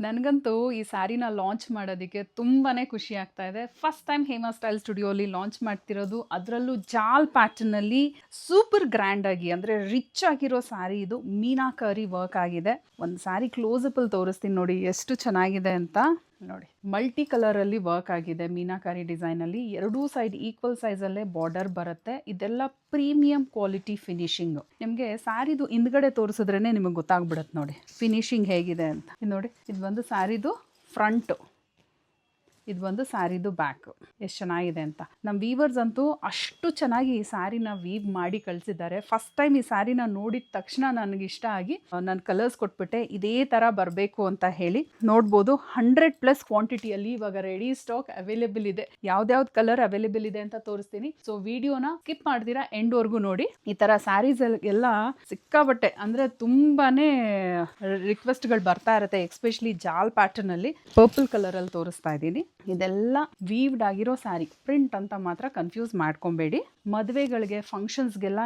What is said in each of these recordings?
ನನಗಂತೂ ಈ ಸ್ಯಾರಿನ ಲಾಂಚ್ ಮಾಡೋದಕ್ಕೆ ತುಂಬಾನೇ ಖುಷಿ ಆಗ್ತಾ ಇದೆ. ಫಸ್ಟ್ ಟೈಮ್ ಹೇಮಾ ಸ್ಟೈಲ್ ಸ್ಟುಡಿಯೋಲಿ ಲಾಂಚ್ ಮಾಡ್ತಿರೋದು, ಅದರಲ್ಲೂ ಜಾಲ್ ಪ್ಯಾಟರ್ನಲ್ಲಿ ಸೂಪರ್ ಗ್ರ್ಯಾಂಡ್ ಆಗಿ ಅಂದರೆ ರಿಚ್ ಆಗಿರೋ ಸ್ಯಾರಿ ಇದು. ಮೀನಾಕರಿ ವರ್ಕ್ ಆಗಿದೆ. ಒಂದು ಸ್ಯಾರಿ ಕ್ಲೋಸಪ್ಪಲ್ಲಿ ತೋರಿಸ್ತೀನಿ ನೋಡಿ ಎಷ್ಟು ಚೆನ್ನಾಗಿದೆ ಅಂತ. ನೋಡಿ, ಮಲ್ಟಿ ಕಲರಲ್ಲಿ ವರ್ಕ್ ಆಗಿದೆ ಮೀನಾಕಾರಿ ಡಿಸೈನಲ್ಲಿ. ಎರಡೂ ಸೈಡ್ ಈಕ್ವಲ್ ಸೈಜಲ್ಲೇ ಬಾರ್ಡರ್ ಬರುತ್ತೆ. ಇದೆಲ್ಲ ಪ್ರೀಮಿಯಂ ಕ್ವಾಲಿಟಿ ಫಿನಿಶಿಂಗು. ನಿಮಗೆ ಸ್ಯಾರಿದು ಹಿಂದ್ಗಡೆ ತೋರಿಸಿದ್ರೇ ನಿಮಗೆ ಗೊತ್ತಾಗ್ಬಿಡುತ್ತೆ ನೋಡಿ ಫಿನಿಶಿಂಗ್ ಹೇಗಿದೆ ಅಂತ. ಇದು ನೋಡಿ, ಇದು ಬಂದು ಸ್ಯಾರಿದು ಫ್ರಂಟು, ಇದು ಬಂದು ಸ್ಯಾರಿದು ಬ್ಯಾಕು. ಎಷ್ಟು ಚೆನ್ನಾಗಿದೆ ಅಂತ. ನಮ್ಮ ವೀವರ್ಸ್ ಅಂತೂ ಅಷ್ಟು ಚೆನ್ನಾಗಿ ಈ ಸ್ಯಾರಿನ ವೀವ್ ಮಾಡಿ ಕಳಿಸಿದ್ದಾರೆ. ಫಸ್ಟ್ ಟೈಮ್ ಈ ಸ್ಯಾರಿನ ನೋಡಿದ ತಕ್ಷಣ ನನಗೆ ಇಷ್ಟ ಆಗಿ ನಾನು ಕಲರ್ಸ್ ಕೊಟ್ಬಿಟ್ಟೆ, ಇದೇ ಥರ ಬರಬೇಕು ಅಂತ ಹೇಳಿ. ನೋಡ್ಬೋದು 100+ ಕ್ವಾಂಟಿಟಿಯಲ್ಲಿ ಇವಾಗ ರೆಡಿ ಸ್ಟಾಕ್ ಅವೈಲೇಬಲ್ ಇದೆ. ಯಾವ್ದ್ಯಾವ್ದು ಕಲರ್ ಅವೈಲೇಬಲ್ ಇದೆ ಅಂತ ತೋರಿಸ್ತೀನಿ. ಸೊ ವಿಡಿಯೋನ ಸ್ಕಿಪ್ ಮಾಡ್ದಿರಾ ಎಂಡ್ವರೆಗೂ ನೋಡಿ. ಈ ಥರ ಸ್ಯಾರೀಸ್ ಎಲ್ಲ ಸಿಕ್ಕಾಬಟ್ಟೆ ಅಂದರೆ ತುಂಬಾನೇ ರಿಕ್ವೆಸ್ಟ್ಗಳು ಬರ್ತಾ ಇರುತ್ತೆ, ಎಕ್ಸ್ಪೆಷಲಿ ಜಾಲ್ ಪ್ಯಾಟರ್ನಲ್ಲಿ. ಪರ್ಪಲ್ ಕಲರಲ್ಲಿ ತೋರಿಸ್ತಾ ಇದ್ದೀನಿ. ಇದೆಲ್ಲ ವೀವ್ಡ್ ಆಗಿರೋ ಸ್ಯಾರಿ. ಪ್ರಿಂಟ್ ಅಂತ ಮಾತ್ರ ಕನ್ಫ್ಯೂಸ್ ಮಾಡ್ಕೊಬೇಡಿ. ಮದುವೆಗಳಿಗೆ ಫಂಕ್ಷನ್ಸ್ಗೆಲ್ಲ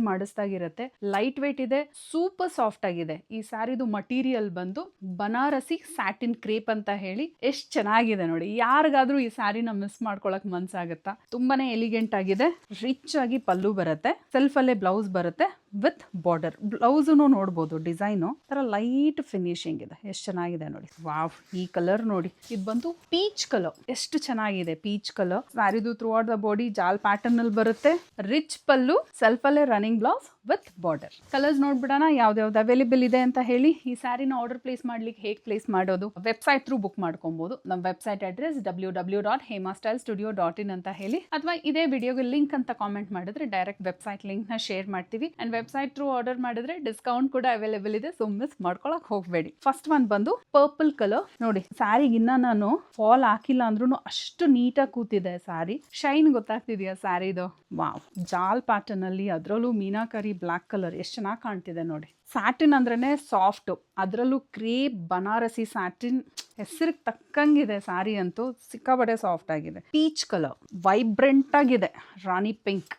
ಮಾಡಿಸ್ದಾಗಿರುತ್ತೆ. ಲೈಟ್ ವೇಟ್ ಇದೆ, ಸೂಪರ್ ಸಾಫ್ಟ್ ಆಗಿದೆ. ಈ ಸ್ಯಾರಿದು ಮಟೀರಿಯಲ್ ಬಂದು ಬನಾರಸಿ ಸ್ಯಾಟಿನ್ ಕ್ರೇಪ್ ಅಂತ ಹೇಳಿ. ಎಷ್ಟು ಚೆನ್ನಾಗಿದೆ ನೋಡಿ. ಯಾರಿಗಾದ್ರೂ ಈ ಸ್ಯಾರಿನ ಮಿಸ್ ಮಾಡ್ಕೊಳಕ್ ಮನ್ಸಾಗತ್ತಾ? ತುಂಬಾನೇ ಎಲಿಗೆಂಟ್ ಆಗಿದೆ. ರಿಚ್ ಆಗಿ ಪಲ್ಲು ಬರುತ್ತೆ, ಸೆಲ್ಫ್ ಅಲ್ಲೇ ಬ್ಲೌಸ್ ಬರುತ್ತೆ ವಿತ್ ಬಾರ್ಡರ್. ಬ್ಲೌಸನ್ನು ನೋಡ್ಬೋದು, ಡಿಸೈನು ತರ ಲೈಟ್ ಫಿನಿಶಿಂಗ್ ಇದೆ. ಎಷ್ಟು ಚೆನ್ನಾಗಿದೆ ನೋಡಿ. ವಾವ್, ಈ ಕಲರ್ ನೋಡಿ, ಇದು ಬಂದು ಪೀಚ್ ಕಲರ್. ಎಷ್ಟು ಚೆನ್ನಾಗಿದೆ ಪೀಚ್ ಕಲರ್. ಸ್ಯಾರಿದು ಥ್ರೂ ಔಟ್ ದ ಬಾಡಿ ಜಾಲ್ ಪ್ಯಾಟರ್ನ್ ಅಲ್ಲಿ ಬರುತ್ತೆ. ರಿಚ್ ಪಲ್ಲು, ಸೆಲ್ಫ್ ಅಲ್ಲೇ running blouse with border. Colours ನೋಡ್ಬಿಡೋಣ ಯಾವ್ದಾವ್ದು ಅವೈಲೇಬಲ್ ಇದೆ ಅಂತ ಹೇಳಿ. ಈ ಸ್ಯಾರಿನ ಆರ್ಡರ್ ಪ್ಲೇಸ್ ಮಾಡ್ಲಿಕ್ಕೆ ಹೇಗೆ ಪ್ಲೇಸ್ ಮಾಡೋದು? ವೆಬ್ಸೈಟ್ ಥ್ರೂ ಬುಕ್ ಮಾಡ್ಕೊಬಹುದು. ನಮ್ಮ ವೆಬ್ಸೈಟ್ ಅಡ್ರೆಸ್ www.hemastylestudio.in ಅಂತ ಹೇಳಿ, ಅಥವಾ ಇದೇ ವಿಡಿಯೋಗೆ ಲಿಂಕ್ ಅಂತ ಕಾಮೆಂಟ್ ಮಾಡಿದ್ರೆ ಡೈರೆಕ್ಟ್ ವೆಬ್ಸೈಟ್ ಲಿಂಕ್ ನ ಶೇರ್ ಮಾಡ್ತೀವಿ. ಅಂಡ್ ವೆಬ್ಸೈಟ್ ಥ್ರೂ ಆರ್ಡರ್ ಮಾಡಿದ್ರೆ ಡಿಸ್ಕೌಂಟ್ ಕೂಡ ಅವೈಲೇಬಲ್ ಇದೆ. ಸೊ ಮಿಸ್ ಮಾಡ್ಕೊಳಕ್ ಹೋಗ್ಬೇಡಿ. ಫಸ್ಟ್ ಒನ್ ಬಂದು ಪರ್ಪಲ್ ಕಲರ್ ನೋಡಿ. ಸ್ಯಾರಿಗಿನ್ನ ನಾನು ಫಾಲ್ ಹಾಕಿಲ್ಲ ಅಂದ್ರೂ ಅಷ್ಟು ನೀಟಾಗಿ ಕೂತಿದೆ ಸ್ಯಾರಿ. ಶೈನ್ ಗೊತ್ತಾಗ್ತಿದೆಯಾ ಸ್ಯಾರಿದು? ವಾವ್, ಜಾಲ್ ಪ್ಯಾಟರ್ನ್ ಅಲ್ಲಿ, ಅದರಲ್ಲೂ ಮೀನಾಕರಿ ಬ್ಲಾಕ್ ಕಲರ್ ಎಷ್ಟು ಚೆನ್ನಾಗಿ ಕಾಣ್ತಿದೆ ನೋಡಿ. ಸ್ಯಾಟಿನ್ ಅಂದ್ರೇನೆ ಸಾಫ್ಟ್, ಅದರಲ್ಲೂ ಕ್ರೇಪ್ ಬನಾರಸಿ ಸ್ಯಾಟಿನ್. ಹೆಸರಿಗೆ ತಕ್ಕಂಗಿದೆ ಸ್ಯಾರಿ ಅಂತೂ. ಸಿಕ್ಕಾಬಡೆ ಸಾಫ್ಟ್ ಆಗಿದೆ. ಪೀಚ್ ಕಲರ್ ವೈಬ್ರೆಂಟ್ ಆಗಿದೆ. ರಾಣಿ ಪಿಂಕ್.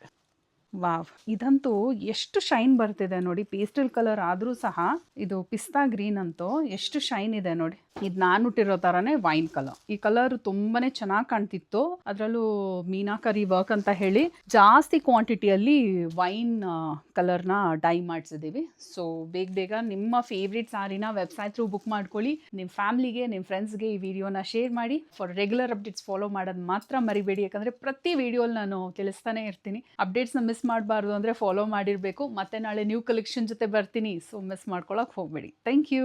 ವಾವ್, ಇದಂತೂ ಎಷ್ಟು ಶೈನ್ ಬರ್ತಿದೆ ನೋಡಿ. ಪೇಸ್ಟಲ್ ಕಲರ್ ಆದರೂ ಸಹ ಇದು ಪಿಸ್ತಾ ಗ್ರೀನ್ ಅಂತೂ ಎಷ್ಟು ಶೈನ್ ಇದೆ ನೋಡಿ. ಇದು ನಾನು ಹುಟ್ಟಿರೋ ಥರನೇ ವೈನ್ ಕಲರ್. ಈ ಕಲರ್ ತುಂಬಾನೇ ಚೆನ್ನಾಗಿ ಕಾಣ್ತಿತ್ತು. ಅದರಲ್ಲೂ ಮೀನಾಕರಿ ವರ್ಕ್ ಅಂತ ಹೇಳಿ ಜಾಸ್ತಿ ಕ್ವಾಂಟಿಟಿಯಲ್ಲಿ ವೈನ್ ಕಲರ್ನ ಡೈ ಮಾಡಿಸಿದ್ದೀವಿ. ಸೊ ಬೇಗ ನಿಮ್ಮ ಫೇವ್ರೇಟ್ ಸ್ಯಾರಿನ ವೆಬ್ಸೈಟ್ ಥ್ರೂ ಬುಕ್ ಮಾಡ್ಕೊಳ್ಳಿ. ನಿಮ್ಮ ಫ್ಯಾಮಿಲಿಗೆ, ನಿಮ್ಮ ಫ್ರೆಂಡ್ಸ್ಗೆ ಈ ವಿಡಿಯೋನ ಶೇರ್ ಮಾಡಿ. ಫಾರ್ ರೆಗ್ಯುಲರ್ ಅಪ್ಡೇಟ್ಸ್ ಫಾಲೋ ಮಾಡೋದು ಮಾತ್ರ ಮರಿಬೇಡಿ. ಯಾಕಂದರೆ ಪ್ರತಿ ವಿಡಿಯೋಲಿ ನಾನು ತಿಳಿಸ್ತಾನೆ ಇರ್ತೀನಿ. ಅಪ್ಡೇಟ್ಸ್ನ ಮಿಸ್ ಮಾಡಬಾರ್ದು ಅಂದರೆ ಫಾಲೋ ಮಾಡಿರಬೇಕು. ಮತ್ತೆ ನಾಳೆ ನ್ಯೂ ಕಲೆಕ್ಷನ್ ಜೊತೆ ಬರ್ತೀನಿ. ಸೊ ಮಿಸ್ ಮಾಡ್ಕೊಳಕ್ಕೆ ಹೋಗಬೇಡಿ. Thank you.